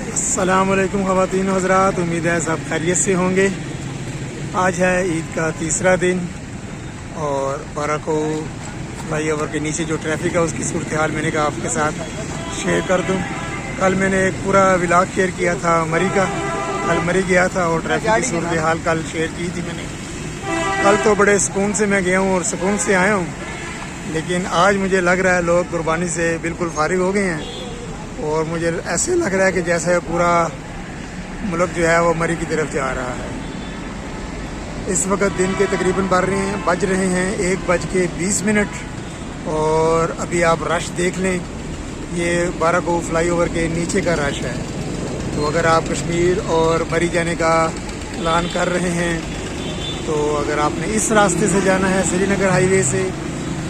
السلام علیکم خواتین و حضرات، امید ہے سب خیریت سے ہوں گے۔ آج ہے عید کا تیسرا دن اور 12 کو فلائی اوور کے نیچے جو ٹریفک ہے اس کی صورتحال میں نے کہا آپ کے ساتھ شیئر کر دوں۔ کل میں نے ایک پورا ولاگ شیئر کیا تھا مری کا، کل مری گیا تھا اور ٹریفک کی صورتحال کل شیئر کی تھی میں نے۔ کل تو بڑے سکون سے میں گیا ہوں اور سکون سے آیا ہوں، لیکن آج مجھے لگ رہا ہے لوگ قربانی سے بالکل فارغ ہو گئے ہیں اور مجھے ایسے لگ رہا ہے کہ جیسے پورا ملک جو ہے وہ مری کی طرف جا رہا ہے۔ اس وقت دن کے تقریباً بج رہے ہیں 1:20 اور ابھی آپ رش دیکھ لیں، یہ 12 کو فلائی اوور کے نیچے کا رش ہے۔ تو اگر آپ کشمیر اور مری جانے کا پلان کر رہے ہیں تو اگر آپ نے اس راستے سے جانا ہے سری نگر ہائی وے سے،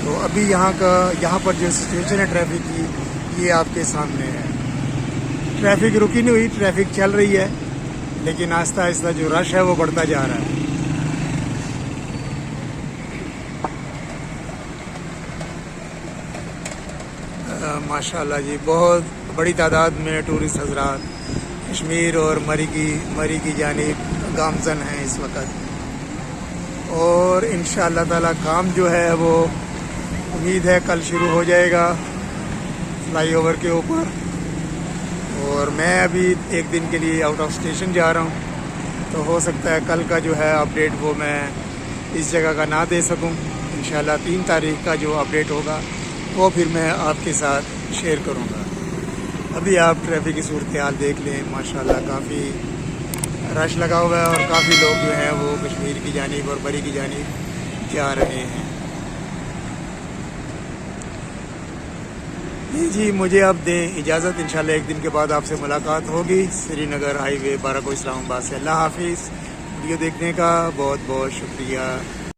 تو ابھی یہاں پر جو سچویشن ہے ٹریفک کی یہ آپ کے سامنے ہے۔ ٹریفک رکی نہیں ہوئی، ٹریفک چل رہی ہے، لیکن آہستہ آہستہ جو رش ہے وہ بڑھتا جا رہا ہے۔ ماشاءاللہ جی، بہت بڑی تعداد میں ٹورسٹ حضرات کشمیر اور مری کی جانب گامزن ہیں اس وقت، اور انشاءاللہ تعالی کام جو ہے وہ امید ہے کل شروع ہو جائے گا فلائی اوور کے اوپر۔ اور میں ابھی ایک دن کے لیے آؤٹ آف اسٹیشن جا رہا ہوں، تو ہو سکتا ہے کل کا جو ہے اپڈیٹ وہ میں اس جگہ کا نہ دے سکوں۔ انشاءاللہ 3 تاریخ کا جو اپڈیٹ ہوگا وہ پھر میں آپ کے ساتھ شیئر کروں گا۔ ابھی آپ ٹریفک کی صورتحال دیکھ لیں، ماشاءاللہ کافی رش لگا ہوا ہے اور کافی لوگ جو ہیں وہ کشمیر کی جانب اور مری کی جانب جا رہے ہیں۔ جی مجھے اب دیں اجازت، انشاءاللہ ایک دن کے بعد آپ سے ملاقات ہوگی سری نگر ہائی وے 12 کو اسلام آباد سے۔ اللہ حافظ۔ ویڈیو دیکھنے کا بہت بہت شکریہ۔